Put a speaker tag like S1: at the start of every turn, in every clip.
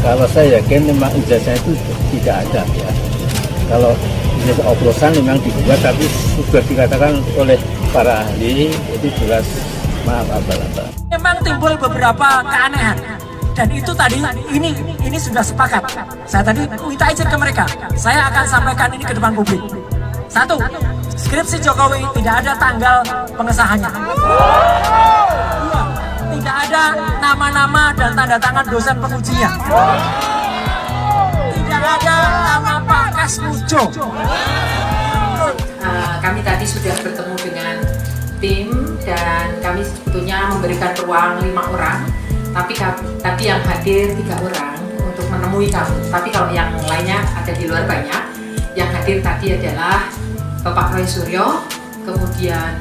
S1: Kalau saya yakin memang ijazah itu tidak ada ya. Kalau ijazah oplosan memang dibuat, tapi sudah dikatakan oleh para ahli itu jelas maaf abal-abal.
S2: Memang timbul beberapa keanehan dan itu tadi ini sudah sepakat. Saya tadi minta izin ke mereka. Saya akan sampaikan ini ke depan publik. Satu, skripsi Jokowi tidak ada tanggal pengesahannya. Dua, tidak ada nama-nama dan tanda tangan dosen pengujinya. Tidak ada nama Pak Kasmujo.
S3: Kami tadi sudah bertemu dengan tim dan kami sebetulnya memberikan ruang 5 orang, tapi yang hadir 3 orang untuk menemui kami. Tapi kalau yang lainnya ada di luar banyak. Yang hadir tadi adalah Bapak Roy Suryo, kemudian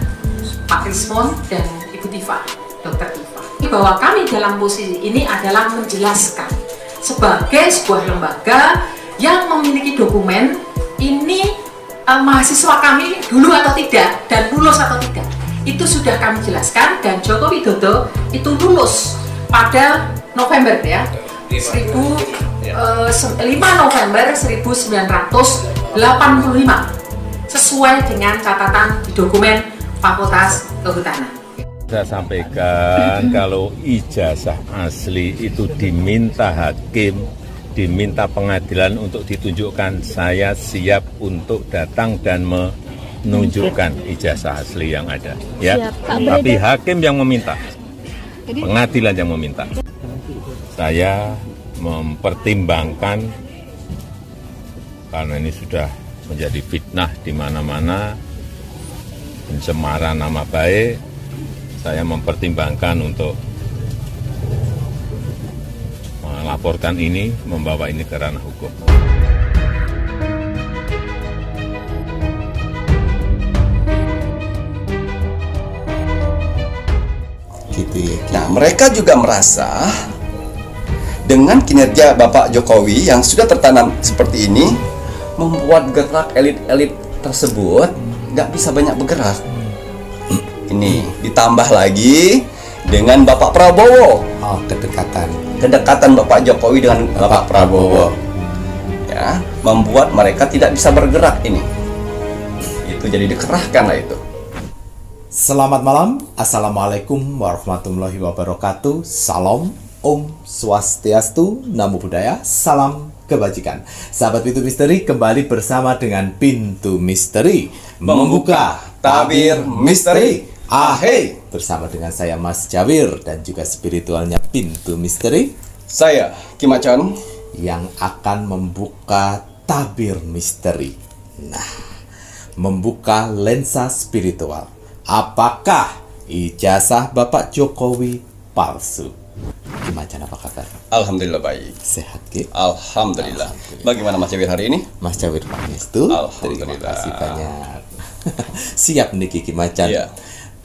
S3: Pak Rismon dan Ibu Tifa, Dr. Tifa. Bahwa kami dalam posisi ini adalah menjelaskan sebagai sebuah lembaga yang memiliki dokumen ini mahasiswa kami dulu atau tidak dan lulus atau tidak. Itu sudah kami jelaskan dan Joko Widodo itu lulus pada November ya. 5 November 1985 sesuai dengan catatan di dokumen Fakultas Kehutanan.
S4: Saya sampaikan kalau ijazah asli itu diminta hakim, diminta pengadilan untuk ditunjukkan, saya siap untuk datang dan menunjukkan ijazah asli yang ada. Ya, tapi hakim yang meminta, pengadilan yang meminta. Saya mempertimbangkan karena ini sudah menjadi fitnah di mana-mana, pencemaran nama baik. Saya mempertimbangkan untuk melaporkan ini, membawa ini ke ranah hukum.
S5: Gitu ya. Nah, mereka juga merasa dengan kinerja Bapak Jokowi yang sudah tertanam seperti ini, membuat gerak elit-elit tersebut nggak bisa banyak bergerak. Ini ditambah lagi dengan Bapak Prabowo.
S6: Oh,
S5: kedekatan Bapak Jokowi dengan Bapak Prabowo, ya, membuat mereka tidak bisa bergerak ini. Itu jadi dikerahkan lah itu.
S6: Selamat malam, Assalamualaikum warahmatullahi wabarakatuh. Salam, Om Swastiastu, Namo Buddhaya, salam kebajikan. Sahabat Pintu Misteri, kembali bersama dengan Pintu Misteri
S5: Membuka tabir misteri.
S6: Ahey, bersama dengan saya Mas Jawir dan juga spiritualnya Pintu Misteri,
S5: Saya Kimacon,
S6: yang akan membuka tabir misteri. Nah, membuka lensa spiritual. Apakah ijazah Bapak Jokowi palsu? Gimana, apa kabar?
S5: Alhamdulillah baik.
S6: Sehat, Ki?
S5: Alhamdulillah. Bagaimana Mas Jawir hari ini?
S6: Mas Jawir Pangestu, terima kasih banyak. Siap nih Kiki Macan.
S5: Iya.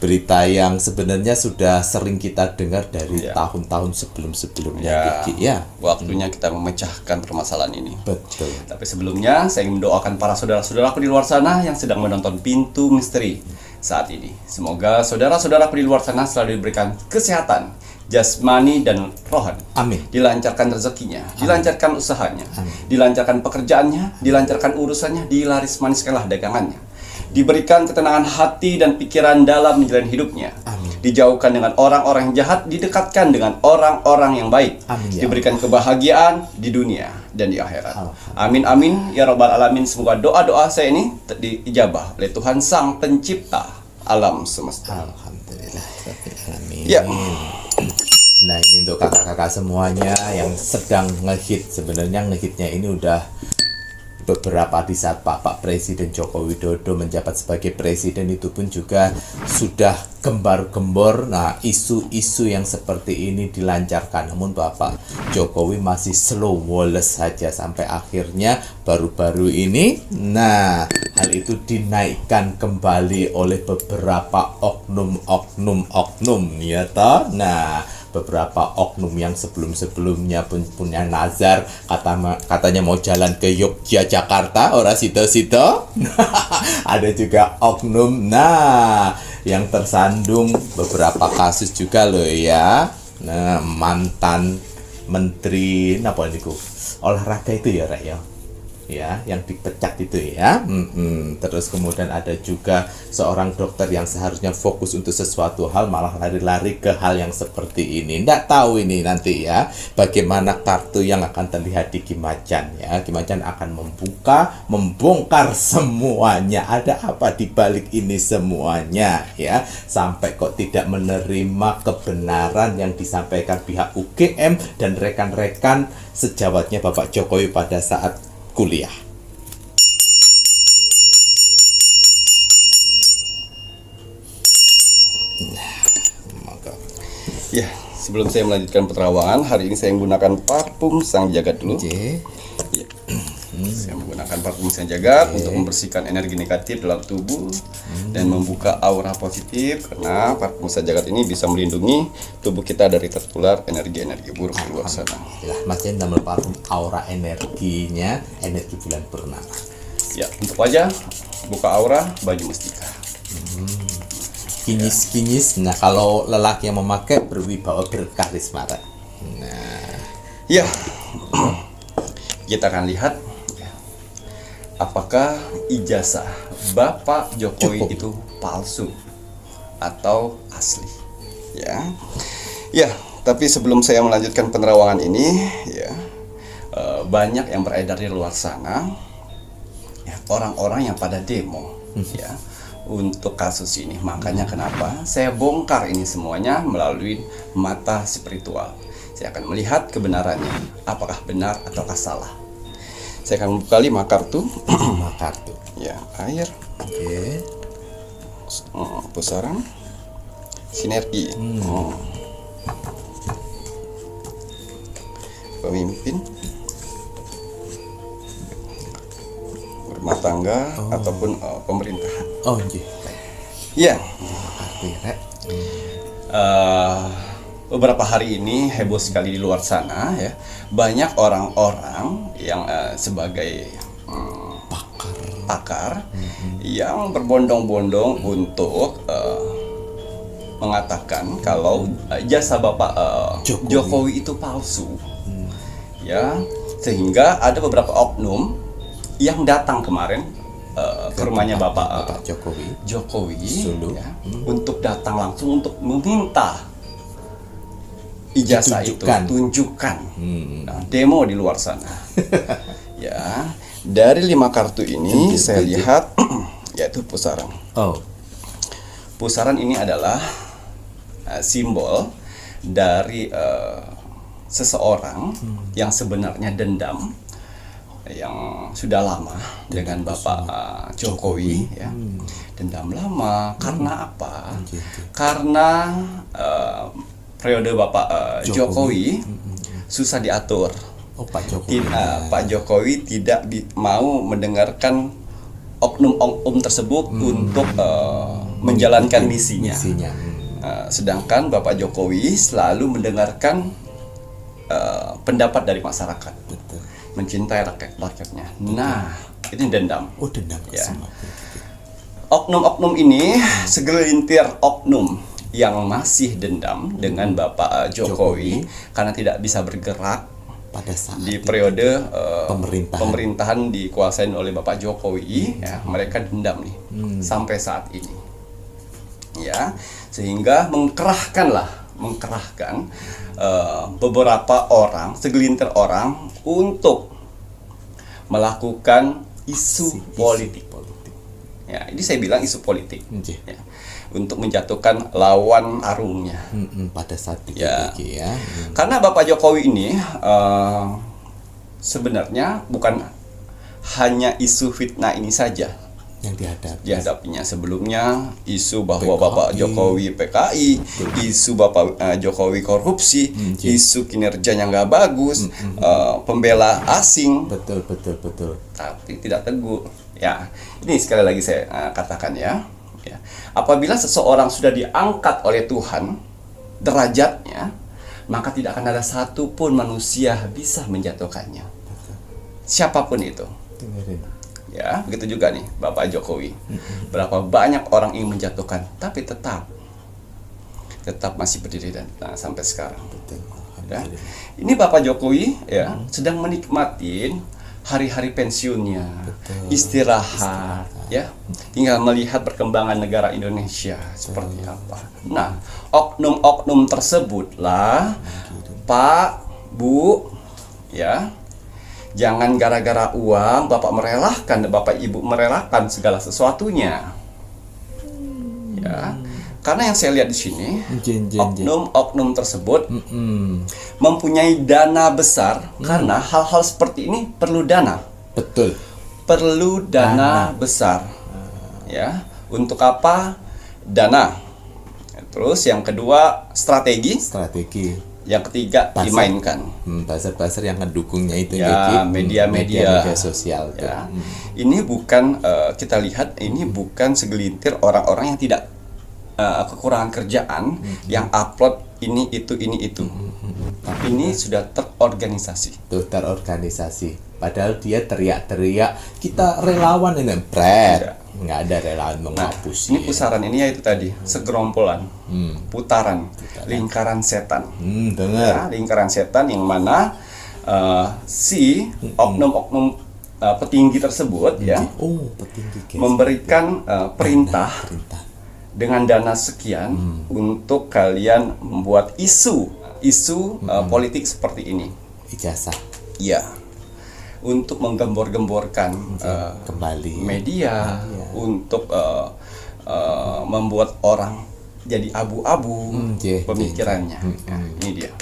S6: Berita yang sebenarnya sudah sering kita dengar dari tahun-tahun sebelum-sebelumnya,
S5: Ya,
S6: Kiki. Ya,
S5: waktunya kita memecahkan permasalahan ini.
S6: betul.
S5: Tapi sebelumnya saya ingin mendoakan para saudara-saudaraku di luar sana yang sedang menonton Pintu Misteri saat ini. Semoga saudara-saudaraku di luar sana selalu diberikan kesehatan jasmani dan rohani.
S6: Amin.
S5: Dilancarkan rezekinya, dilancarkan usahanya, dilancarkan pekerjaannya, dilancarkan urusannya, dilaris maniskanlah dagangannya. Diberikan ketenangan hati dan pikiran dalam menjalani hidupnya.
S6: Amin.
S5: Dijauhkan dengan orang-orang yang jahat, didekatkan dengan orang-orang yang baik.
S6: Amin, ya
S5: Diberikan kebahagiaan di dunia dan di akhirat. Amin amin ya rabbal alamin. Semoga doa-doa saya ini diijabah oleh Tuhan Sang Pencipta alam semesta.
S6: Alhamdulillah. Amin.
S5: Ya.
S6: Nah, ini untuk kakak-kakak semuanya yang sedang ngehit. Sebenarnya ngehitnya ini udah beberapa di saat Pak Presiden Joko Widodo menjabat sebagai presiden, itu pun juga sudah gembar-gembor. Nah, isu-isu yang seperti ini dilancarkan, namun Bapak Jokowi masih slow woles saja sampai akhirnya baru-baru ini, nah, hal itu dinaikkan kembali oleh beberapa oknum ya toh. Nah, beberapa oknum yang sebelum-sebelumnya pun punya nazar, katanya mau jalan ke Yogyakarta, ora sito-sito. Ada juga oknum, nah, yang tersandung beberapa kasus juga loh ya. Nah, mantan menteri napa niku olahraga itu ya Rek ya yang dipecat itu ya. Terus kemudian ada juga seorang dokter yang seharusnya fokus untuk sesuatu hal malah lari-lari ke hal yang seperti ini. Nggak tahu ini nanti ya bagaimana kartu yang akan terlihat di Kimacan ya. Kimacan akan membongkar semuanya, ada apa di balik ini semuanya ya, sampai kok tidak menerima kebenaran yang disampaikan pihak UGM dan rekan-rekan sejawatnya Bapak Jokowi pada saat kuliah.
S5: Ya, sebelum saya melanjutkan penerawangan, hari ini saya menggunakan parfum Sang Jagat dulu. Ya. Saya menggunakan parfum Sang Jagat untuk membersihkan energi negatif dalam tubuh dan membuka aura positif, karena parfum Sang Jagat ini bisa melindungi tubuh kita dari tertular energi-energi buruk di luar sana.
S6: Ya, macam nama parfum aura energinya, energi bulan purnama.
S5: Ya, untuk wajah, buka aura, baju mustika.
S6: Kinyis-kinyis. Nah, kalau lelaki yang memakai berwibawa, berkarisma. Nah,
S5: ya, kita akan lihat apakah ijazah Bapak Jokowi itu palsu atau asli. Ya, tapi sebelum saya melanjutkan penerawangan ini, ya, banyak yang beredar di luar sana, ya, orang-orang yang pada demo, ya, untuk kasus ini. Makanya kenapa saya bongkar ini semuanya melalui mata spiritual. Saya akan melihat kebenarannya, apakah benar ataukah salah. Saya akan membuka 5 kartu.
S6: 5 kartu.
S5: Ya, air.
S6: Oke.
S5: Pusaran. Sinergi. Pemimpin. Rumah tangga ataupun pemerintahan.
S6: Oh, nggih.
S5: Ya.
S6: Kartu ya, Rek.
S5: Beberapa hari ini heboh sekali di luar sana ya. Banyak orang-orang yang sebagai pakar yang berbondong-bondong untuk mengatakan kalau jasa Bapak Jokowi itu palsu. Ya, sehingga ada beberapa oknum yang datang kemarin ke rumahnya Bapak Jokowi ya, untuk datang langsung untuk meminta ijazah itu tunjukkan. Nah, demo di luar sana. Ya, dari 5 kartu ini saya lihat yaitu pusaran. Pusaran ini adalah simbol dari seseorang yang sebenarnya dendam yang sudah lama dengan Bapak Jokowi ya. Dendam lama karena apa? Karena periode Bapak Jokowi susah diatur. Pak Jokowi tidak mau mendengarkan oknum-oknum tersebut untuk menjalankan misinya. Sedangkan Bapak Jokowi selalu mendengarkan pendapat dari masyarakat, mencintai rakyatnya. Nah, ini dendam. Ya. Oknum-oknum ini segelintir oknum yang masih dendam dengan Bapak Jokowi karena tidak bisa bergerak
S6: pada saat
S5: di periode pemerintahan dikuasain oleh Bapak Jokowi. Ya, mereka dendam nih sampai saat ini. Ya, sehingga mengkerahkan beberapa orang, segelintir orang untuk melakukan isu politik. Ya, ini saya bilang isu politik. Ya, untuk menjatuhkan lawan arungnya
S6: pada saat itu
S5: ya. Karena Bapak Jokowi ini sebenarnya bukan hanya isu fitnah ini saja
S6: yang
S5: dihadapinya. Sebelumnya isu bahwa Bapak Jokowi PKI, isu Bapak Jokowi korupsi, isu kinerjanya nggak bagus, pembela asing.
S6: Betul.
S5: Tapi tidak teguh. Ya, ini sekali lagi saya katakan ya. Ya. Apabila seseorang sudah diangkat oleh Tuhan derajatnya, maka tidak akan ada satupun manusia bisa menjatuhkannya. Siapapun itu. Ya, begitu juga nih Bapak Jokowi. Berapa banyak orang ingin menjatuhkan, tapi tetap tetap masih berdiri dan sampai sekarang.
S6: Betul.
S5: Ya. Ini Bapak Jokowi ya sedang menikmatin hari-hari pensiunnya, istirahat, ya, tinggal melihat perkembangan negara Indonesia seperti apa. Nah, oknum-oknum tersebutlah, Pak, Bu, ya, jangan gara-gara uang Bapak Ibu merelakan segala sesuatunya, ya. Karena yang saya lihat di sini, oknum-oknum tersebut mempunyai dana besar karena hal-hal seperti ini perlu dana.
S6: Betul.
S5: Perlu dana besar. Ya, untuk apa? Dana. Terus yang kedua strategi. Yang ketiga dimainkan.
S6: Buzzer yang ngedukungnya itu
S5: ya, media-media
S6: sosial.
S5: Ya. Ini bukan kita lihat ini bukan segelintir orang-orang yang tidak kekurangan kerjaan yang upload ini itu. Tapi ini sudah terorganisasi.
S6: Terorganisasi. Padahal dia teriak-teriak, kita relawan ini nggak ada relawan menghapus.
S5: Ini pusaran ini yaitu tadi segerombolan, putaran, lingkaran setan.
S6: Dengar.
S5: Ya, lingkaran setan yang mana si oknum-oknum petinggi tersebut ya memberikan perintah dengan dana sekian untuk kalian membuat isu politik seperti ini.
S6: Ijazah.
S5: Iya. Untuk menggembor-gemborkan
S6: kembali
S5: media, untuk membuat orang jadi abu-abu pemikirannya. Ini dia.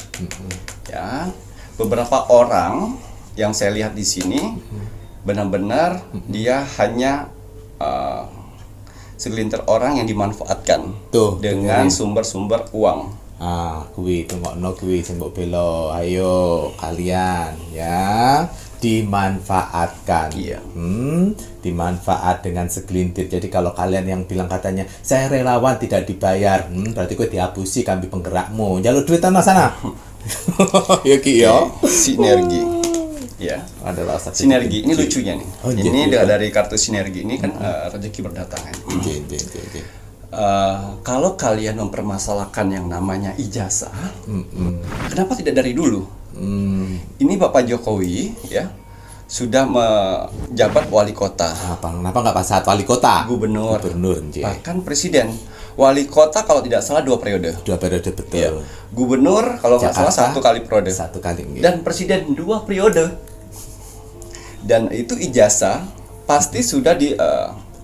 S5: Ya, beberapa orang yang saya lihat di sini benar-benar dia hanya segelintir orang yang dimanfaatkan dengan sumber-sumber uang.
S6: Kuwi tengokno kuwi sing mbok bela. Ayo kalian ya dimanfaatkan.
S5: Iya.
S6: Dimanfaat dengan segelintir. Jadi kalau kalian yang bilang katanya saya relawan tidak dibayar, berarti kowe dihapusi kambi penggerakmu. Jaluk duit tanah sana. Ya Ki ya.
S5: Sinergi. Ya.
S6: Adalah
S5: sinergi. Ini lucunya nih. Ini dari kartu sinergi ini kan rezeki berdatangan. Kalau kalian mempermasalahkan yang namanya ijazah, kenapa tidak dari dulu? Ini Bapak Jokowi ya sudah menjabat wali kota.
S6: Kenapa nggak pas saat wali kota?
S5: Gubernur, bahkan presiden. Wali kota kalau tidak salah 2 periode.
S6: 2 periode betul.
S5: Ya. Gubernur kalau nggak salah 1 kali periode.
S6: 1 kali.
S5: Dan presiden 2 periode. Dan itu ijazah pasti sudah di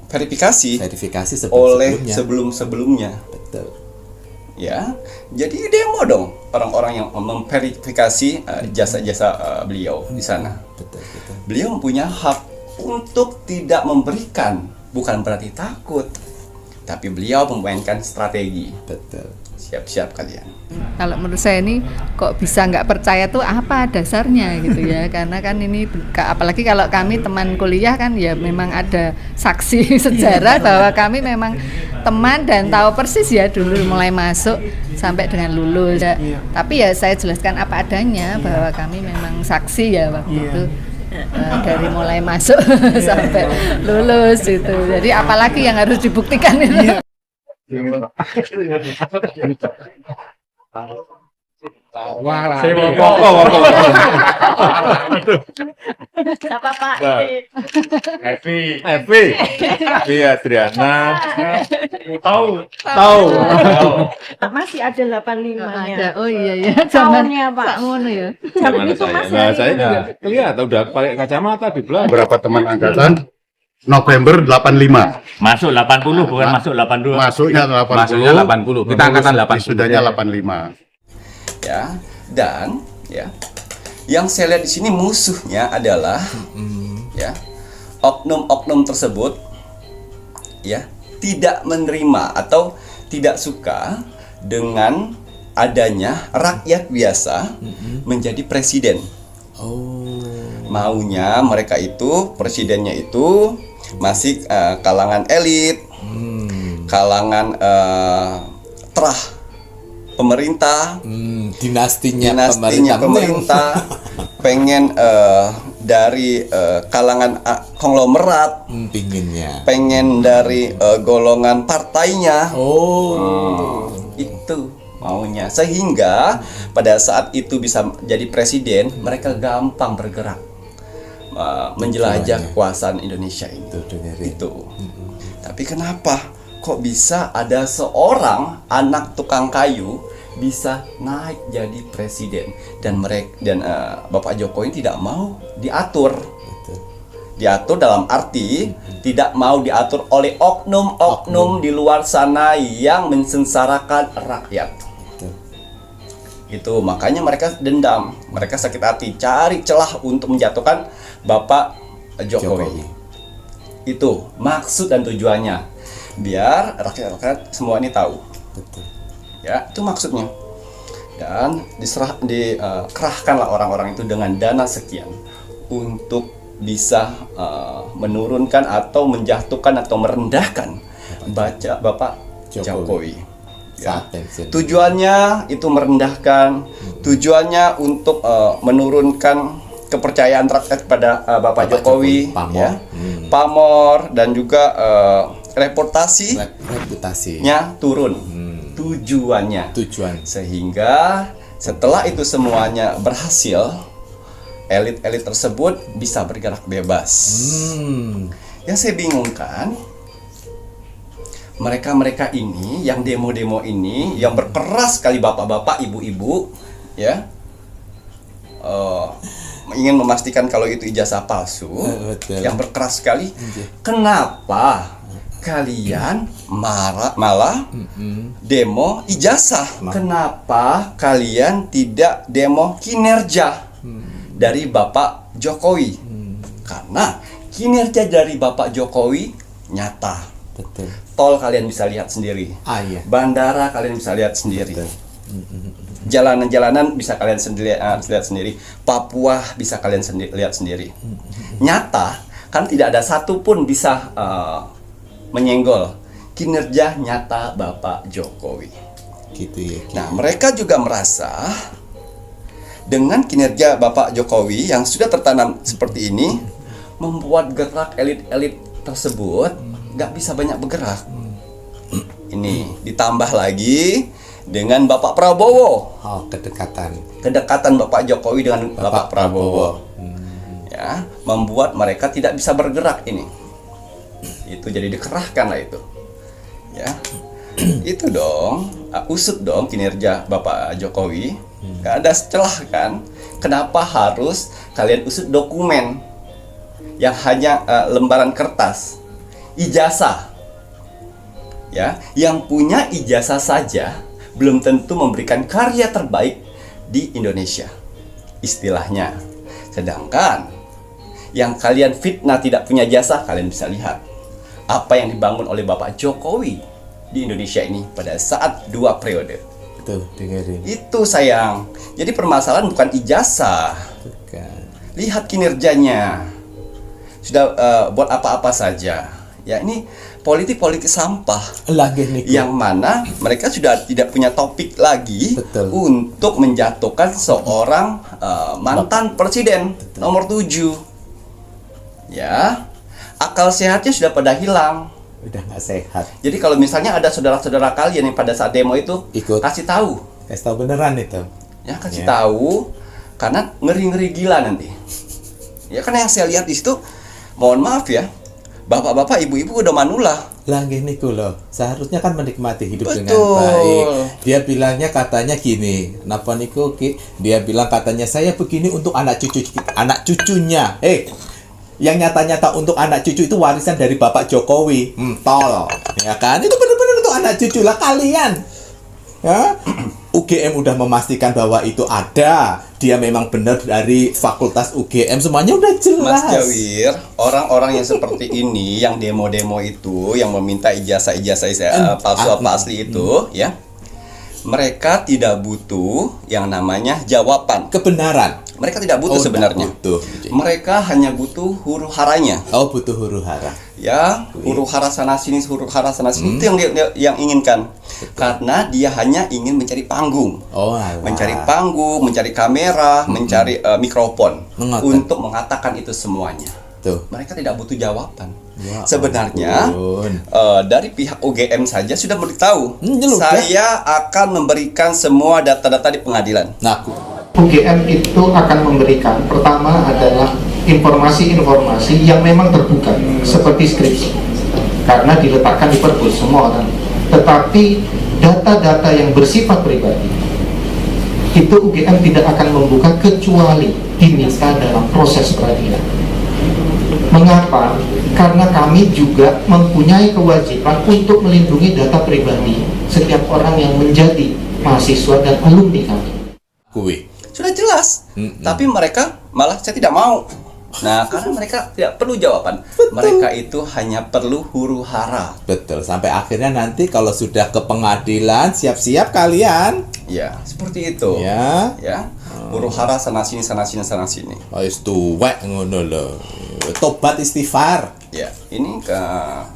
S5: verifikasi oleh sebelum-sebelumnya.
S6: Betul.
S5: Ya, jadi demo dong orang-orang yang memverifikasi jasa-jasa beliau di sana.
S6: Betul.
S5: Beliau mempunyai hak untuk tidak memberikan, bukan berarti takut, tapi beliau memainkan strategi.
S6: Betul.
S5: Siap-siap kalian.
S7: Kalau menurut saya ini kok bisa nggak percaya tuh apa dasarnya gitu ya, karena kan ini apalagi kalau kami teman kuliah kan ya memang ada saksi sejarah bahwa kami memang teman dan tahu persis ya dulu mulai masuk sampai dengan lulus ya. Tapi ya saya jelaskan apa adanya bahwa kami memang saksi ya waktu itu dari mulai masuk sampai lulus itu. Jadi apalagi yang harus dibuktikan itu.
S8: Siapa Pak?
S4: Evi Adriana.
S8: Tahu. Masih ada 85-nya.
S7: Ada. Oh iya.
S8: Tahunnya Pak.
S7: Ngono ya.
S8: Zaman itu masih
S4: Saya juga kelihatan udah pakai kacamata di belakang.
S9: Berapa teman angkatan? November 85.
S10: Masuk 80 bukan masuk 82.
S9: Masuknya 80.
S10: Masuknya 80. Kita angkatan 80.
S9: Sudahnya 85.
S5: Ya, dan ya. Yang saya lihat di sini musuhnya adalah ya, oknum-oknum tersebut ya, tidak menerima atau tidak suka dengan adanya rakyat biasa menjadi presiden. Maunya mereka itu presidennya itu masih kalangan elit, kalangan terah pemerintah,
S6: dinastinya
S5: pemerintah pengen dari kalangan konglomerat, pengen dari golongan partainya. Itu maunya, sehingga pada saat itu bisa jadi presiden, mereka gampang bergerak menjelajah kekuasaan Indonesia itu. Tapi kenapa kok bisa ada seorang anak tukang kayu bisa naik jadi presiden, dan Bapak Jokowi tidak mau diatur. Diatur dalam arti tidak mau diatur oleh oknum-oknum di luar sana yang mensengsarakan rakyat. Itu makanya mereka dendam, mereka sakit hati, cari celah untuk menjatuhkan Bapak Jokowi. Itu maksud dan tujuannya, biar rakyat-rakyat semua ini tahu. Ya, itu maksudnya. Dan dikerahkanlah orang-orang itu dengan dana sekian untuk bisa menurunkan atau menjatuhkan atau merendahkan Bapak Jokowi. Ya. Tujuannya itu merendahkan, tujuannya untuk menurunkan kepercayaan rakyat pada Bapak Jokowi, ya. Pamor dan juga reputasinya turun. Tujuan. Sehingga setelah itu semuanya berhasil, elit-elit tersebut bisa bergerak bebas. Yang saya bingungkan, mereka-mereka ini yang demo-demo ini, yang berkeras sekali bapak-bapak, ibu-ibu, ya, ingin memastikan kalau itu ijazah palsu, yang berkeras sekali. Kenapa kalian malah demo ijazah? Kenapa kalian tidak demo kinerja dari Bapak Jokowi? Karena kinerja dari Bapak Jokowi nyata. Tol kalian bisa lihat sendiri. Bandara kalian bisa lihat sendiri. Jalanan-jalanan bisa kalian lihat sendiri. Papua bisa kalian lihat sendiri. Nyata, kan tidak ada satupun bisa menyenggol kinerja nyata Bapak Jokowi. Nah, mereka juga merasa dengan kinerja Bapak Jokowi yang sudah tertanam seperti ini, membuat gerak elit-elit tersebut nggak bisa banyak bergerak. Ini ditambah lagi dengan Bapak Prabowo. Kedekatan Bapak Jokowi dengan Bapak Prabowo. Ya, membuat mereka tidak bisa bergerak ini. Itu jadi dikerahkan lah itu. Ya. Itu dong, usut dong kinerja Bapak Jokowi. Gak ada celah kan? Kenapa harus kalian usut dokumen yang hanya lembaran kertas, ijazah? Ya, yang punya ijazah saja belum tentu memberikan karya terbaik di Indonesia, istilahnya. Sedangkan yang kalian fitnah tidak punya jasa, kalian bisa lihat apa yang dibangun oleh Bapak Jokowi di Indonesia ini pada saat 2 periode. Itu sayang. Jadi permasalahan bukan ijazah. Lihat kinerjanya. Sudah buat apa-apa saja. Ya, ini politik sampah. Yang mana mereka sudah tidak punya topik lagi untuk menjatuhkan seorang mantan presiden nomor 7. Ya. Akal sehatnya sudah pada hilang.
S6: Udah nggak sehat.
S5: Jadi kalau misalnya ada saudara-saudara kalian yang pada saat demo itu kasih tahu
S6: beneran itu.
S5: Ya, kasih tahu, karena ngeri-ngeri gila nanti. Ya, karena yang saya lihat di situ, mohon maaf ya, bapak-bapak, ibu-ibu udah manula.
S6: Gini loh, seharusnya kan menikmati hidup dengan baik. Dia bilangnya katanya gini, napa niku dia bilang katanya saya begini untuk anak cucunya. Yang nyata-nyata untuk anak cucu itu warisan dari Bapak Jokowi. Tol. Ya kan? Itu benar-benar untuk anak cucu lah kalian. Ya. UGM udah memastikan bahwa itu ada. Dia memang benar dari fakultas UGM. Semuanya udah jelas.
S5: Mas Jawir, orang-orang yang seperti ini, yang demo-demo itu, yang meminta ijazah-ijazah palsu apa asli itu, ya. Mereka tidak butuh yang namanya jawaban.
S6: Kebenaran.
S5: Mereka tidak butuh sebenarnya. Mereka hanya butuh huru haranya.
S6: Butuh huru hara.
S5: Ya, huru hara sana sini, huru hara sana sini, itu yang inginkan. Karena dia hanya ingin mencari panggung. Mencari panggung, mencari kamera, mencari mikrofon untuk mengatakan itu semuanya. Mereka tidak butuh jawaban.
S6: Ya
S5: Sebenarnya
S6: ampun.
S5: dari pihak UGM saja sudah beritahu,
S6: Jelas,
S5: saya akan memberikan semua data-data di pengadilan.
S6: Nah,
S11: UGM itu akan memberikan, pertama adalah informasi-informasi yang memang terbuka seperti skripsi, karena diletakkan di perpus semua orang. Tetapi data-data yang bersifat pribadi itu UGM tidak akan membuka kecuali diminta dalam proses peradilan. Mengapa? Karena kami juga mempunyai kewajiban untuk melindungi data pribadi setiap orang yang menjadi mahasiswa dan alumni kami.
S5: Sudah jelas, tapi mereka malah saya tidak mau. Nah, karena mereka tidak perlu jawaban. Mereka itu hanya perlu huru hara.
S6: betul. Sampai akhirnya nanti kalau sudah ke pengadilan, siap-siap kalian.
S5: Ya, seperti itu.
S6: Ya.
S5: Ya. Huru hara sana sini sana sini sana sini.
S6: Oh, wis tuwek ngono lho. Tobat istighfar.
S5: Ya, ini ke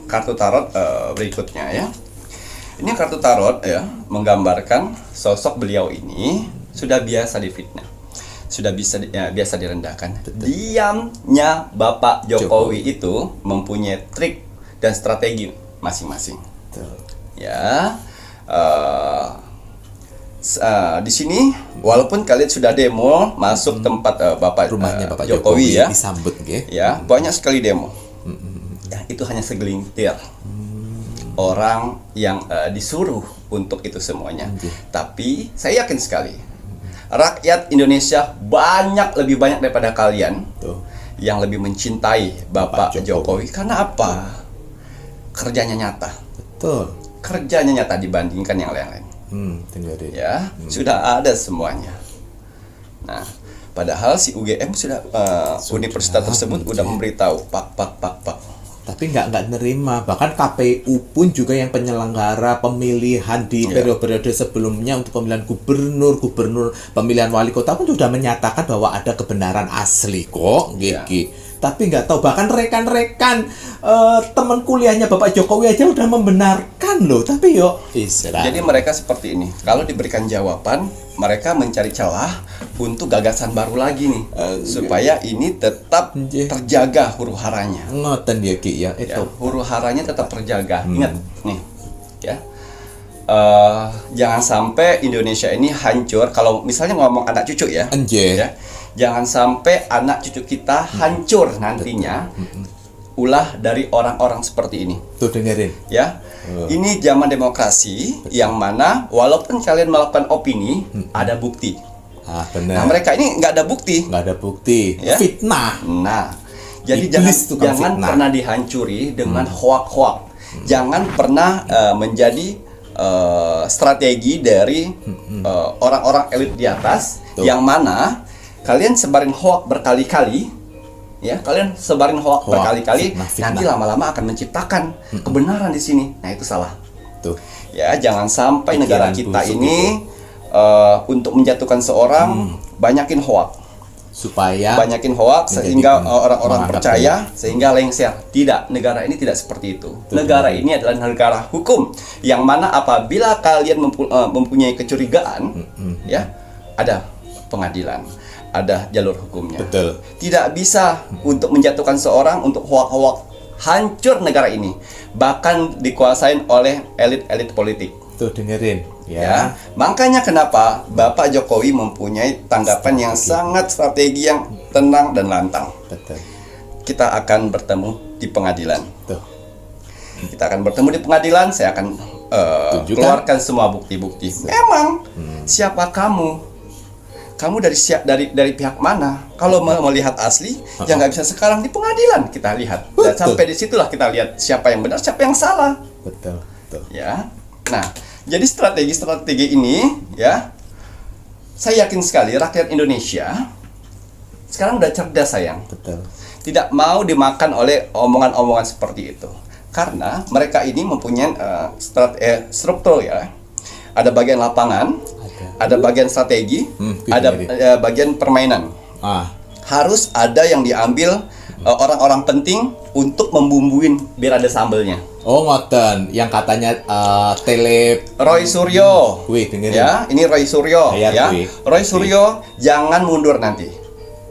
S5: kartu tarot berikutnya ya. Ini kartu tarot ya, menggambarkan sosok beliau ini sudah biasa difitnah. Sudah biasa direndahkan. Diamnya Bapak Jokowi itu mempunyai trik dan strategi masing-masing. Ya, di sini walaupun kalian sudah demo masuk tempat
S6: Rumahnya Bapak
S5: Jokowi ya,
S6: disambut nggih.
S5: ya banyak sekali demo. Ya, itu hanya segelintir orang yang disuruh untuk itu semuanya. Tapi saya yakin sekali rakyat Indonesia lebih banyak daripada kalian yang lebih mencintai Bapak Jokowi. Karena apa? Kerjanya nyata.
S6: Betul.
S5: Kerjanya nyata dibandingkan yang lain-lain. Ya, sudah ada semuanya. Nah, padahal si UGM sudah universitas tersebut sudah memberitahu Pak.
S6: Tapi nggak nerima. Bahkan KPU pun juga yang penyelenggara pemilihan di periode sebelumnya untuk pemilihan gubernur, pemilihan wali kota pun sudah menyatakan bahwa ada kebenaran asli kok, Gigi. Tapi nggak tahu, bahkan rekan-rekan teman kuliahnya Bapak Jokowi aja udah membenarkan loh. Tapi
S5: jadi mereka seperti ini. Kalau diberikan jawaban, mereka mencari celah untuk gagasan baru lagi nih, supaya ini tetap terjaga huru haranya.
S6: Ngoten ya Ki ya, itu.
S5: Huru haranya tetap terjaga. Ingat nih, ya. Jangan sampai Indonesia ini hancur. Kalau misalnya ngomong anak cucu ya, ya, jangan sampai anak cucu kita hancur nantinya ulah dari orang-orang seperti ini.
S6: Tuh dengerin.
S5: Ya, ini zaman demokrasi yang mana walaupun kalian melakukan opini, ada bukti.
S6: Benar.
S5: Nah, mereka ini nggak ada bukti.
S6: Ya? Fitnah.
S5: Nah, jadi
S6: Iblis
S5: jangan pernah dihancuri dengan hoak-hoak. Jangan pernah menjadi strategi dari orang-orang elit di atas yang mana kalian sebarin hoak berkali-kali. Ya, kalian sebarin hoak berkali-kali, nanti lama-lama akan menciptakan kebenaran di sini. Nah, itu salah. Ya, jangan sampai negara kita ini untuk menjatuhkan seorang banyakin hoak. Banyakin hoak sehingga orang-orang percaya sehingga lengser. Tidak, negara ini tidak seperti itu. Negara ini adalah negara hukum yang mana apabila kalian mempunyai kecurigaan, ya, ada pengadilan, ada jalur hukumnya. Tidak bisa untuk menjatuhkan seorang untuk hoak-hoak. Hancur negara ini, bahkan dikuasain oleh elit-elit politik.
S6: Tuh dengerin
S5: ya. Makanya kenapa Bapak Jokowi mempunyai tanggapan yang sangat strategi yang tenang dan lantang. Kita akan bertemu di pengadilan. Kita akan bertemu di pengadilan. Saya akan keluarkan semua bukti-bukti. Memang siapa kamu? Kamu dari pihak mana? Kalau mau melihat asli, ya nggak bisa sekarang di pengadilan kita lihat. Dan sampai disitulah kita lihat siapa yang benar, siapa yang salah. Ya. Nah, jadi strategi ini, ya, saya yakin sekali rakyat Indonesia sekarang udah cerdas sayang. Tidak mau dimakan oleh omongan-omongan seperti itu. Karena mereka ini mempunyai struktur ya. Ada bagian lapangan, ada bagian strategi, ada bagian permainan. Harus ada yang diambil orang-orang penting untuk membumbuin biar ada sambelnya.
S6: Oh ngoten, yang katanya
S5: Roy Suryo. Ya, ini Roy Suryo. Ya, Roy Suryo jangan mundur nanti.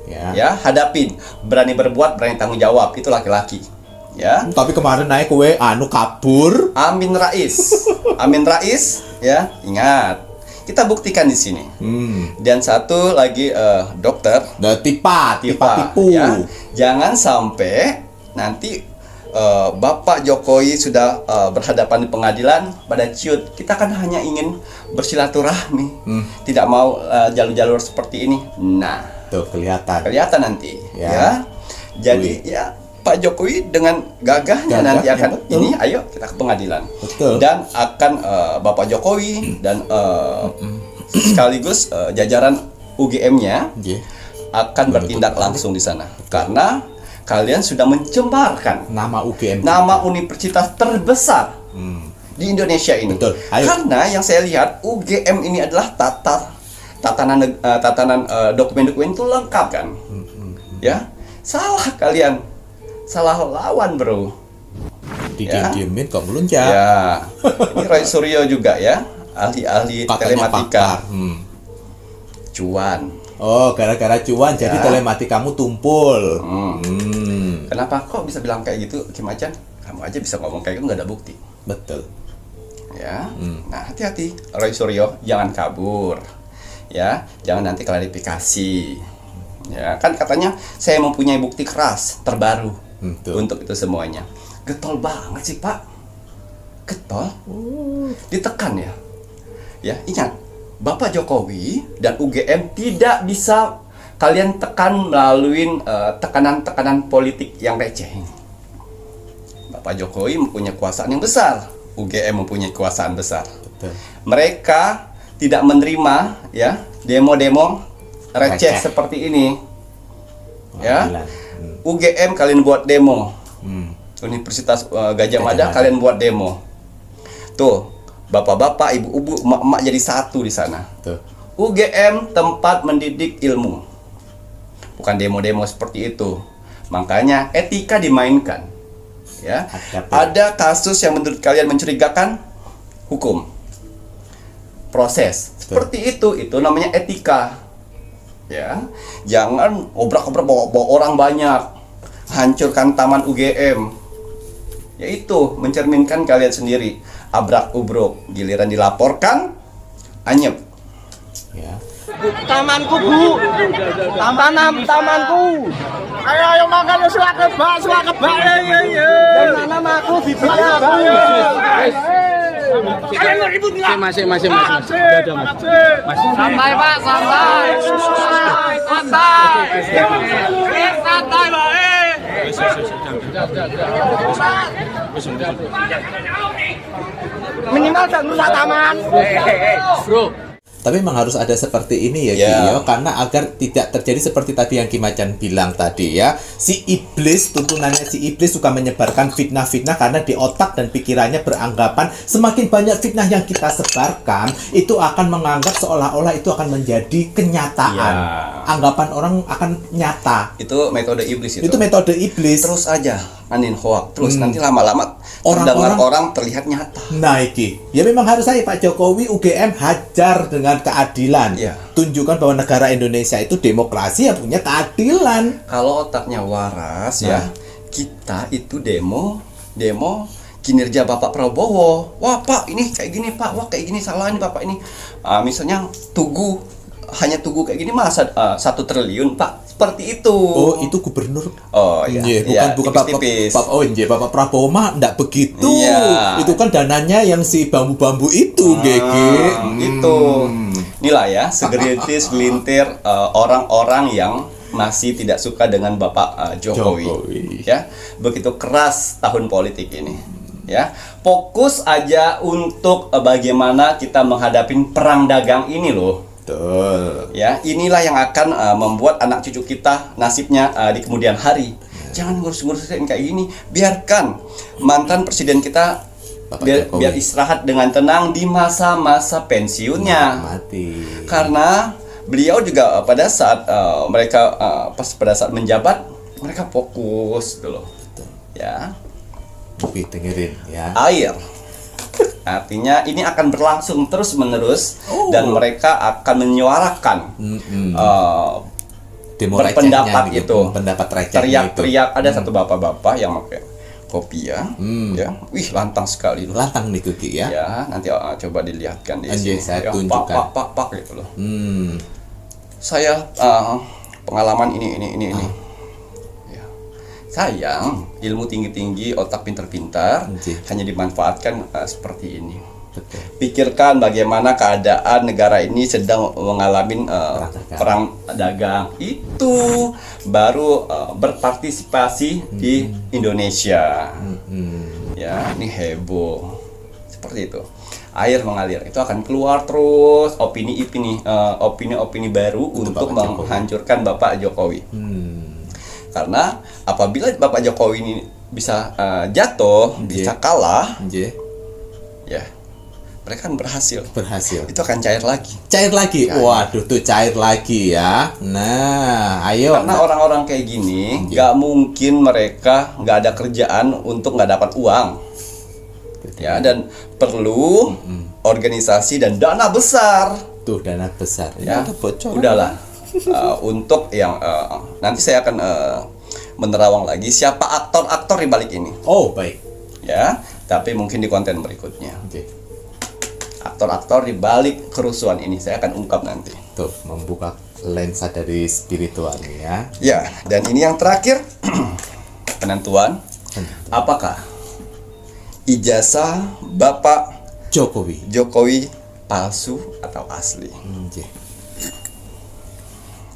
S5: Ya, hadapin. Berani berbuat, berani tanggung jawab. Itu laki-laki. Ya.
S6: Tapi kemarin naik kowe kabur.
S5: Amin Rais, ya, ingat. Kita buktikan di sini. Dan satu lagi dokter.
S6: Tipu.
S5: Ya. Jangan sampai nanti Bapak Jokowi sudah berhadapan di pengadilan pada ciut. Kita kan hanya ingin bersilaturahmi, tidak mau jalur-jalur seperti ini. Nah,
S6: tuh kelihatan
S5: nanti, ya. Jadi ya Pak Jokowi dengan gagahnya nanti akan
S6: betul.
S5: ini, ayo kita ke pengadilan.
S6: Betul.
S5: Dan akan Bapak Jokowi dan sekaligus jajaran UGM-nya akan bertindak langsung di sana, karena kalian sudah mencembarkan
S6: nama UGM,
S5: nama universitas terbesar di Indonesia ini.
S6: Betul. Ayo.
S5: Karena yang saya lihat UGM ini adalah tatanan dokumen-dokumen itu lengkap kan. Ya, salah kalian, salah lawan bro.
S6: Didiemin kok melunjak.
S5: Ya, ini Roy Suryo juga ya, ahli telematika. Cuan.
S6: Oh, gara-gara cuan jadi telematikamu tumpul.
S5: Kenapa kok bisa bilang kayak gitu, Kim Acan? Kamu aja bisa ngomong kayak gitu, nggak ada bukti.
S6: Betul.
S5: Ya, nah hati-hati, Roy Suryo, jangan kabur. Ya, jangan nanti klarifikasi. Ya, kan katanya saya mempunyai bukti keras terbaru untuk itu semuanya. Getol banget sih Pak, getol. Ditekan ya. Ya, ingat, Bapak Jokowi dan UGM tidak bisa kalian tekan melalui tekanan-tekanan politik yang receh. Bapak Jokowi mempunyai kekuasaan yang besar, UGM mempunyai kekuasaan besar.
S6: Betul.
S5: Mereka tidak menerima ya demo-demo receh seperti ini. Ya, UGM kalian buat demo, Universitas Gajah Mada kalian buat demo. Tuh, bapak-bapak, ibu-ibu, emak-emak jadi satu di sana.
S6: Tuh.
S5: UGM tempat mendidik ilmu, bukan demo-demo seperti itu. Makanya etika dimainkan. Ya, ada kasus yang menurut kalian mencurigakan, hukum, proses. Seperti itu namanya etika. Ya, jangan obrak-obrak bawa orang banyak, hancurkan taman UGM. Yaitu mencerminkan kalian sendiri, abrak-ubruk, giliran dilaporkan, anyep.
S6: Ya.
S8: Tamanku Bu, tamanku. Ayo makan suaka kebak. Dan tanam aku di belakang. Kalian ribut nggak? Masih. Santai Pak, santai. Santai Pak. Minimal jangan rusak taman. Bro.
S6: Tapi memang harus ada seperti ini ya, Ki, karena agar tidak terjadi seperti tadi yang Kim Acan bilang tadi ya. Si iblis, tuntunannya si iblis suka menyebarkan fitnah-fitnah karena di otak dan pikirannya beranggapan semakin banyak fitnah yang kita sebarkan, itu akan menganggap seolah-olah itu akan menjadi kenyataan. Anggapan orang akan nyata.
S5: Itu metode iblis itu.
S6: Itu metode iblis.
S5: Terus aja anin hoak, terus nanti lama-lama orang terlihat nyata.
S6: Nah, iki ya memang harus saya Pak Jokowi UGM hajar dengan keadilan. Tunjukkan bahwa negara Indonesia itu demokrasi, ya punya keadilan.
S5: Kalau otaknya waras ya, kita itu demo kinerja Bapak Prabowo. Wah Pak, ini kayak gini Pak, wah kayak gini salah ini Bapak ini. Misalnya hanya tugu kayak gini masa 1 triliun Pak. Seperti itu.
S6: Oh, itu gubernur.
S5: Oh iya.
S6: Bukan Bapak Prabowo mah enggak begitu. Itu kan dananya yang si bambu-bambu itu,
S5: Itu. Inilah ya, segelintir orang-orang yang masih tidak suka dengan Bapak Jokowi. Ya, begitu keras tahun politik ini. Ya, fokus aja untuk bagaimana kita menghadapi perang dagang ini loh.
S6: Betul.
S5: Ya, inilah yang akan membuat anak cucu kita nasibnya di kemudian hari. Jangan ngurus-ngurusin kayak gini. Biarkan mantan presiden kita biar istirahat dengan tenang di masa-masa pensiunnya. Karena beliau juga pada saat pada saat menjabat, mereka fokus dulu. Ya.
S6: Oke, dengerin ya.
S5: Air. Artinya ini akan berlangsung terus-menerus dan mereka akan menyuarakan
S6: demo
S5: berpendapat
S6: recehnya,
S5: itu.
S6: Pendapat recehnya
S5: teriak-teriak. Ada satu bapak-bapak yang pakai kopi ya. Ya, wih lantang sekali loh.
S6: Lantang nih Ki ya.
S5: Ya, nanti coba dilihatkan di
S6: Anjay,
S5: sini.
S6: saya
S5: Ya,
S6: tunjukkan.
S5: Pak gitu loh. Saya pengalaman ini. Ya. Sayang, ilmu tinggi-tinggi, otak pintar-pintar hanya dimanfaatkan seperti ini.
S6: Betul.
S5: Pikirkan bagaimana keadaan negara ini sedang mengalami perang dagang. Itu baru berpartisipasi di Indonesia. Ya, ini heboh. Seperti itu. Air mengalir, itu akan keluar terus opini baru untuk menghancurkan Bapak Jokowi. Karena apabila Bapak Jokowi ini bisa jatuh, bisa kalah, ya mereka kan berhasil. Itu akan cair lagi.
S6: Waduh, tuh cair lagi ya. Nah, ayo.
S5: Karena orang-orang kayak gini, nggak mungkin mereka nggak ada kerjaan untuk nggak dapat uang. Ya, dan perlu organisasi dan dana besar.
S6: Tuh dana besar.
S5: Ya,
S6: ada bocoran.
S5: udahlah. Untuk yang nanti saya akan menerawang lagi siapa aktor-aktor di balik ini.
S6: Oh, baik.
S5: Ya, tapi mungkin di konten berikutnya.
S6: Oke.
S5: Aktor-aktor di balik kerusuhan ini saya akan ungkap nanti.
S6: Tuh, membuka lensa dari spiritual ya.
S5: Ya, dan ini yang terakhir penentuan apakah ijazah Bapak Jokowi palsu atau asli.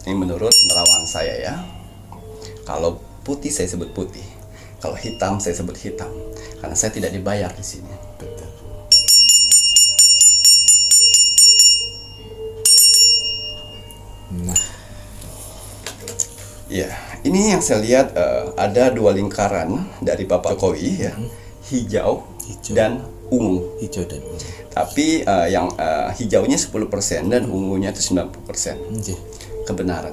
S5: Ini menurut penerawangan saya ya. Kalau putih saya sebut putih, kalau hitam saya sebut hitam, karena saya tidak dibayar di sini.
S6: Betul. Nah,
S5: ya, ini yang saya lihat ada dua lingkaran dari Bapak Jokowi ya, hijau dan ungu. Tapi yang hijaunya 10% dan ungunya itu 90%. Kebenaran.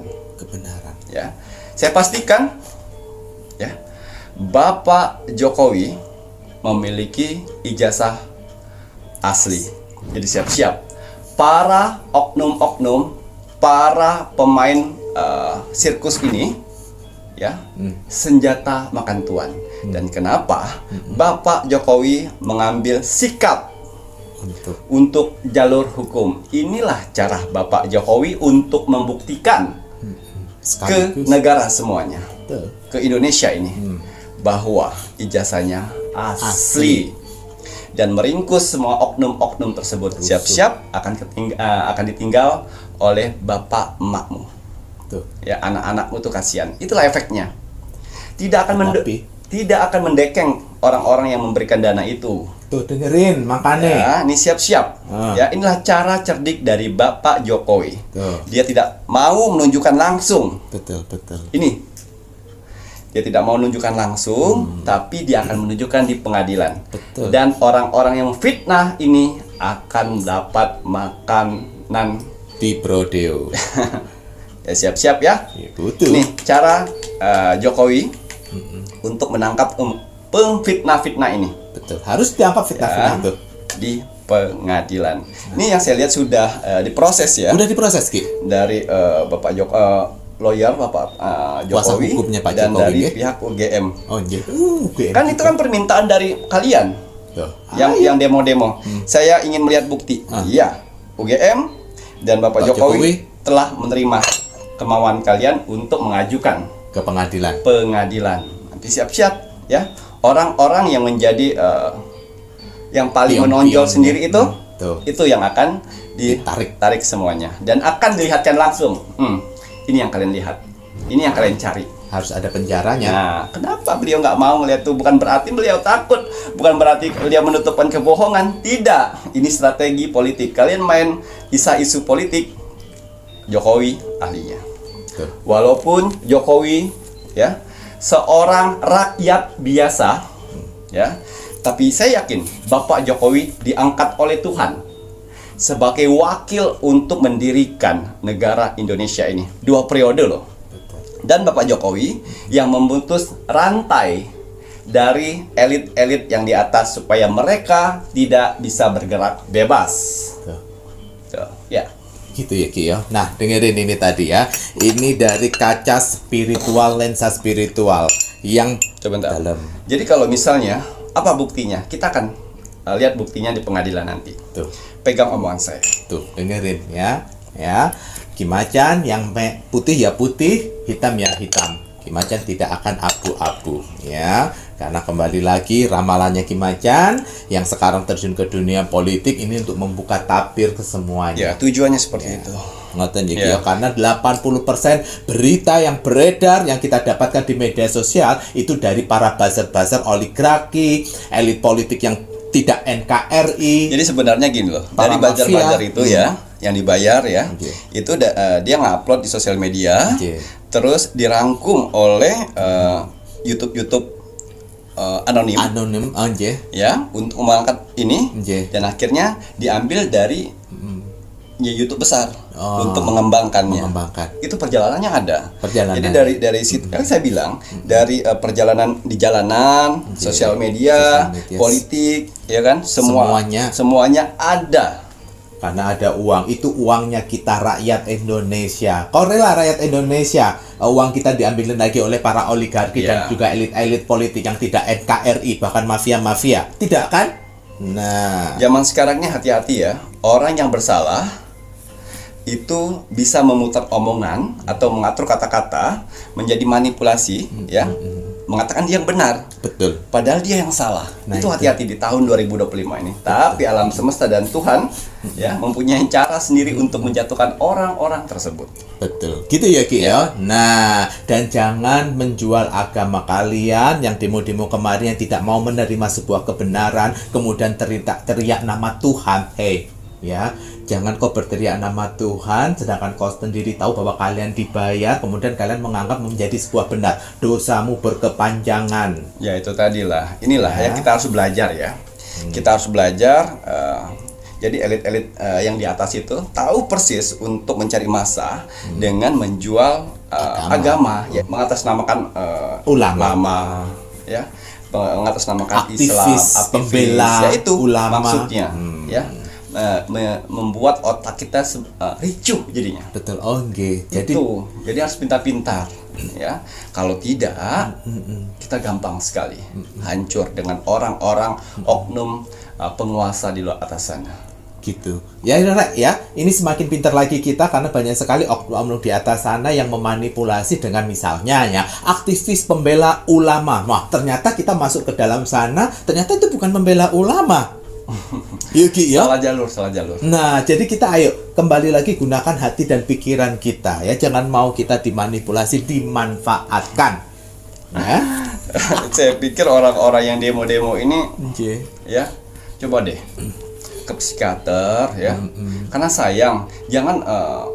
S5: Ya, saya pastikan ya, Bapak Jokowi memiliki ijazah asli. Jadi siap-siap para oknum-oknum, para pemain sirkus ini ya, senjata makan tuan. Dan kenapa Bapak Jokowi mengambil sikap untuk jalur hukum? Inilah cara Bapak Jokowi untuk membuktikan ke negara semuanya, ke Indonesia ini, bahwa ijazahnya asli. Dan meringkus semua oknum-oknum tersebut. Siap-siap akan ditinggal oleh bapak emakmu. Ya, anak-anakmu tuh kasihan. Itulah efeknya. Tidak akan mendekeng orang-orang yang memberikan dana itu.
S6: Tuh dengerin makanya.
S5: Ya, ini siap-siap. Ya, inilah cara cerdik dari Bapak Jokowi. Dia tidak mau menunjukkan langsung.
S6: Betul.
S5: Ini. Dia tidak mau menunjukkan langsung, tapi dia akan menunjukkan di pengadilan. Dan orang-orang yang fitnah ini akan dapat makanan
S6: di brodeo.
S5: Ya, siap-siap ya. Nih cara Jokowi untuk menangkap pengfitnah-fitnah ini.
S6: Betul. Harus diangkat fitnah-fitnah itu
S5: di pengadilan. Ini yang saya lihat sudah diproses ya.
S6: Udah diproses Ki.
S5: Dari Bapak lawyer Bapak Jokowi dan
S6: Jokowi,
S5: dari
S6: ya?
S5: pihak UGM.
S6: UGM.
S5: Kan itu kan permintaan dari kalian. Yang demo-demo. Saya ingin melihat bukti. Iya, UGM dan Bapak Jokowi telah menerima kemauan kalian untuk mengajukan
S6: ke pengadilan.
S5: Nanti siap-siap ya. Orang-orang yang menjadi yang paling menonjol sendiri itu yang akan ditarik semuanya dan akan dilihatkan langsung. Ini yang kalian lihat, ini yang kalian cari.
S6: Harus ada penjaranya.
S5: Nah, kenapa beliau nggak mau ngeliat tuh? Bukan berarti beliau takut, bukan berarti beliau menutupkan kebohongan. Tidak, ini strategi politik. Kalian main isu politik, Jokowi ahlinya. Walaupun Jokowi ya seorang rakyat biasa ya, tapi saya yakin Bapak Jokowi diangkat oleh Tuhan sebagai wakil untuk mendirikan negara Indonesia ini 2 periode loh. Dan Bapak Jokowi yang memutus rantai dari elit-elit yang di atas supaya mereka tidak bisa bergerak bebas. Ya.
S6: Gitu ya Ki ya. Nah dengerin ini tadi ya. Ini dari kaca spiritual, lensa spiritual. yang
S5: Sebentar.
S6: dalam.
S5: Jadi kalau misalnya apa buktinya? Kita akan lihat buktinya di pengadilan nanti.
S6: Tuh,
S5: Pegang omongan saya.
S6: tuh dengerin ya. Ki Macan yang putih ya putih, hitam ya hitam. Ki Macan tidak akan abu-abu ya. Karena kembali lagi ramalannya Ki Macan yang sekarang terjun ke dunia politik ini untuk membuka tabir ke semuanya.
S5: Ya, tujuannya seperti itu.
S6: Ngoten ya,
S5: Ya.
S6: karena 80% berita yang beredar yang kita dapatkan di media sosial itu dari para buzzer-buzzer oligarki, elit politik yang tidak NKRI.
S5: Jadi sebenarnya gini loh,
S6: Para
S5: dari buzzer-buzzer
S6: mafia.
S5: itu ya, yang dibayar ya, itu dia ngupload di sosial media, terus dirangkum oleh YouTube anonim, ya, untuk mengangkat ini, dan akhirnya diambil dari ya, YouTube besar untuk mengembangkannya. Itu perjalanannya ada. Jadi dari situ kan saya bilang dari perjalanan di jalanan, sosial media, politik, ya kan, semuanya ada.
S6: Karena ada uang, itu uangnya kita rakyat Indonesia. Kau rela rakyat Indonesia uang kita diambil lagi oleh para oligarki dan juga elit-elit politik yang tidak NKRI, bahkan mafia-mafia, tidak kan? Nah,
S5: zaman sekarangnya hati-hati ya, orang yang bersalah itu bisa memutar omongan atau mengatur kata-kata menjadi manipulasi, ya, mengatakan dia yang benar.
S6: Betul.
S5: Padahal dia yang salah.
S6: Nah,
S5: itu hati-hati di tahun 2025 ini. Tapi alam semesta dan Tuhan ya mempunyai cara sendiri untuk menjatuhkan orang-orang tersebut.
S6: Betul. Gitu ya Ki ya. Nah, dan jangan menjual agama kalian yang demo-demo kemarin yang tidak mau menerima sebuah kebenaran, kemudian teriak nama Tuhan. Hey, ya, jangan kau berteriak nama Tuhan sedangkan kau sendiri tahu bahwa kalian dibayar, kemudian kalian menganggap menjadi sebuah benar. Dosamu berkepanjangan.
S5: Ya itu tadilah. Inilah ya kita harus belajar ya. Kita harus belajar. Jadi elit-elit yang di atas itu tahu persis untuk mencari massa dengan menjual agama, ya, mengatasnamakan ulama, ya, mengatasnamakan Islam, aktivis,
S6: pembela,
S5: ya itu
S6: ulama.
S5: maksudnya, ya. Membuat otak kita ricuh jadinya.
S6: Betul,
S5: Jadi harus pintar-pintar, ya. Kalau tidak, kita gampang sekali hancur dengan orang-orang oknum penguasa di luar atas sana.
S6: Gitu. Ya, ini semakin pintar lagi kita karena banyak sekali oknum di atas sana yang memanipulasi dengan misalnya ya aktivis pembela ulama. Wah, ternyata kita masuk ke dalam sana, ternyata itu bukan membela ulama. Ya.
S5: Salah jalur.
S6: Nah, jadi kita ayo kembali lagi gunakan hati dan pikiran kita ya. Jangan mau kita dimanipulasi, dimanfaatkan. Ya.
S5: Saya pikir orang-orang yang demo-demo ini ya, coba deh ke psikiater ya. Karena sayang, jangan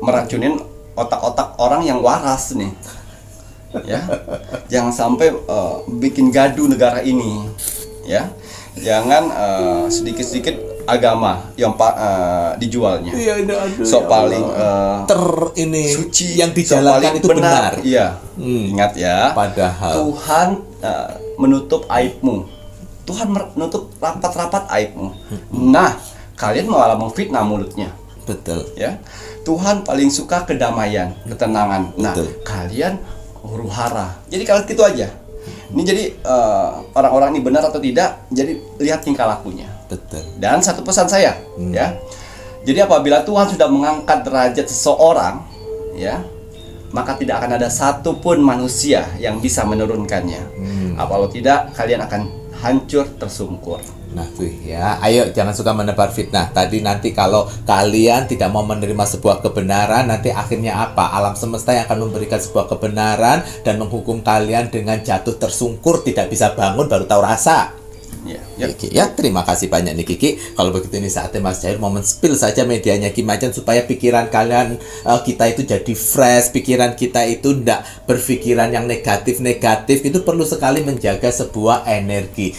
S5: meracunin otak-otak orang yang waras nih. Ya. Jangan sampai bikin gaduh negara ini. Ya. Jangan sedikit-sedikit agama yang dijualnya. Paling suci
S6: yang dijalankan itu benar.
S5: Iya. Ingat ya.
S6: Padahal
S5: Tuhan menutup aibmu. Tuhan menutup rapat-rapat aibmu. Nah, kalian malah memfitnah mulutnya.
S6: Betul.
S5: Ya. Tuhan paling suka kedamaian, ketenangan. Nah, kalian huru-hara. Jadi kalau gitu aja. Ini jadi orang-orang ini benar atau tidak, jadi lihat tingkah lakunya.
S6: Betul.
S5: Dan satu pesan saya, ya. Jadi apabila Tuhan sudah mengangkat derajat seseorang, ya, maka tidak akan ada satupun manusia yang bisa menurunkannya. Apabila tidak, kalian akan hancur tersungkur.
S6: Nah tuh ya, ayo jangan suka menebar fitnah. Nanti kalau kalian tidak mau menerima sebuah kebenaran, nanti akhirnya apa? Alam semesta yang akan memberikan sebuah kebenaran dan menghukum kalian dengan jatuh tersungkur, tidak bisa bangun, baru tahu rasa. Ya, terima kasih banyak nih Kiki. Kalau begitu ini saatnya Mas Jair mau men-spill saja medianya Ki Macan supaya pikiran kalian kita itu jadi fresh, pikiran kita itu tidak berpikiran yang negatif-negatif. Itu perlu sekali menjaga sebuah energi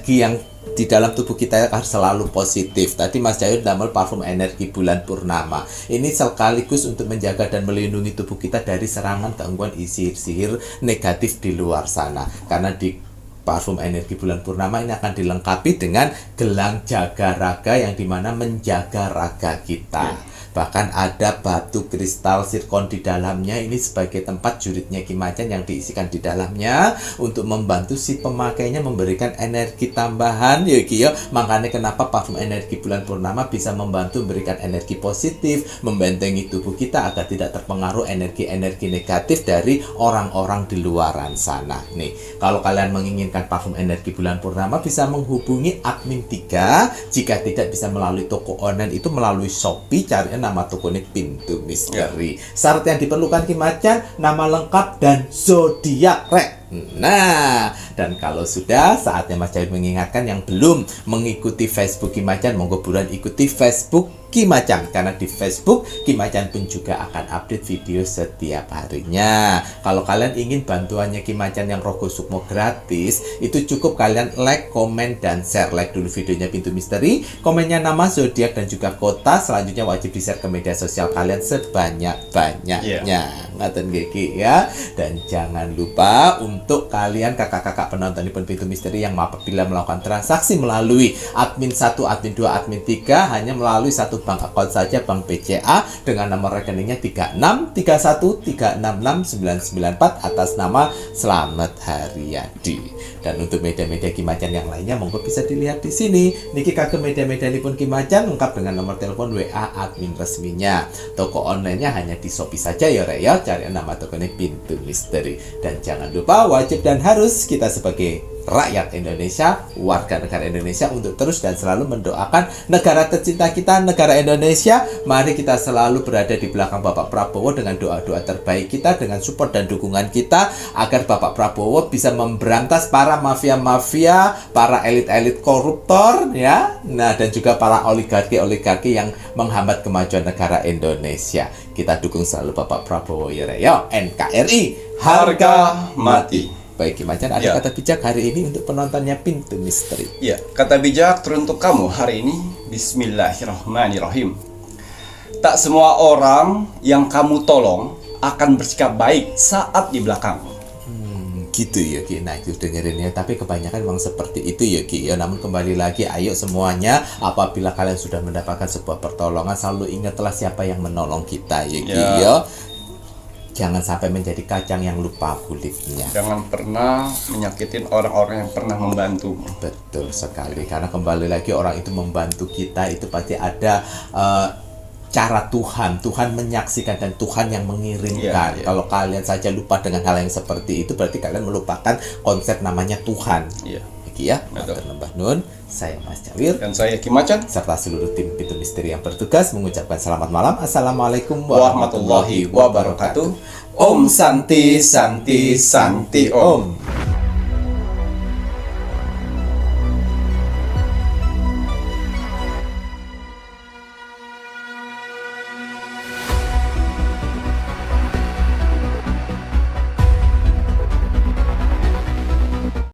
S6: yang di dalam tubuh kita harus selalu positif. Tadi Mas Jair damel parfum energi bulan purnama. Ini sekaligus untuk menjaga dan melindungi tubuh kita dari serangan gangguan sihir negatif di luar sana. Karena di parfum energi bulan purnama ini akan dilengkapi dengan gelang jaga raga yang dimana menjaga raga kita. Bahkan ada batu kristal zirkon di dalamnya. Ini sebagai tempat juritnya Ki Macan yang diisikan di dalamnya untuk membantu si pemakainya memberikan energi tambahan ya Ki ya. Makanya kenapa parfum energi bulan purnama bisa membantu memberikan energi positif, membentengi tubuh kita agar tidak terpengaruh energi-energi negatif dari orang-orang di luaran sana. Nih, kalau kalian menginginkan parfum energi bulan purnama bisa menghubungi admin 3. Jika tidak bisa melalui toko online itu melalui Shopee, cari nama tokonya Pintu Misteri. Syarat yang diperlukan Ki Macan, nama lengkap dan zodiak rek. Nah, dan kalau sudah saatnya Mas Jawid mengingatkan yang belum mengikuti Facebook Ki Macan, monggo buruan ikuti Facebook Ki Macan, karena di Facebook Ki Macan pun juga akan update video setiap harinya. Kalau kalian ingin bantuannya Ki Macan yang Rogo Sukmo gratis, itu cukup kalian like, komen, dan share. Like dulu videonya Pintu Misteri, komennya nama, zodiak, dan juga kota. Selanjutnya wajib di-share ke media sosial kalian sebanyak-banyaknya. Ngaten Geki ya. Dan jangan lupa untuk kalian kakak-kakak penonton di Pintu Misteri yang apabila melakukan transaksi melalui admin 1, admin 2, admin 3 hanya melalui satu bank account saja, bank BCA dengan nomor rekeningnya 3631366994 atas nama Slamet Haryadi. Dan untuk media-media Ki Macan yang lainnya monggo bisa dilihat di sini. Niki kagem media-media pun Ki Macan lengkap dengan nomor telepon WA admin resminya. Toko online-nya hanya di Shopee saja ya Rek ya. Cari nama tokonya Pintu Misteri. Dan jangan lupa wajib dan harus kita sebagai rakyat Indonesia, warga negara Indonesia untuk terus dan selalu mendoakan negara tercinta kita, negara Indonesia. Mari kita selalu berada di belakang Bapak Prabowo dengan doa-doa terbaik kita, dengan support dan dukungan kita agar Bapak Prabowo bisa memberantas para mafia-mafia, para elit-elit koruptor ya. Nah, dan juga para oligarki-oligarki yang menghambat kemajuan negara Indonesia. Kita dukung selalu Bapak Prabowo ya. NKRI harga mati. Baik Ki Macan, ada kata bijak hari ini untuk penontonnya Pintu Misteri.
S5: Ya, kata bijak teruntuk kamu hari ini. Bismillahirrahmanirrahim. Tak semua orang yang kamu tolong akan bersikap baik saat di belakang.
S6: Gitu ya Ki, nah itu dengerin ya. Tapi kebanyakan memang seperti itu ya Ki ya. Namun kembali lagi, ayo semuanya, apabila kalian sudah mendapatkan sebuah pertolongan, selalu ingatlah siapa yang menolong kita ya Ki ya. Jangan sampai menjadi kacang yang lupa kulitnya.
S5: Jangan pernah menyakitin orang-orang yang pernah membantu.
S6: Betul sekali, karena kembali lagi orang itu membantu kita itu pasti ada cara Tuhan menyaksikan dan Tuhan yang mengirimkan. Kalau kalian saja lupa dengan hal yang seperti itu, berarti kalian melupakan konsep namanya Tuhan. Ya, Mbah Nun, saya Mas Cawir
S5: dan saya Ki Macan
S6: serta seluruh tim Pintu Misteri yang bertugas mengucapkan selamat malam. Assalamualaikum warahmatullahi wabarakatuh. Om Santi Santi Santi Om.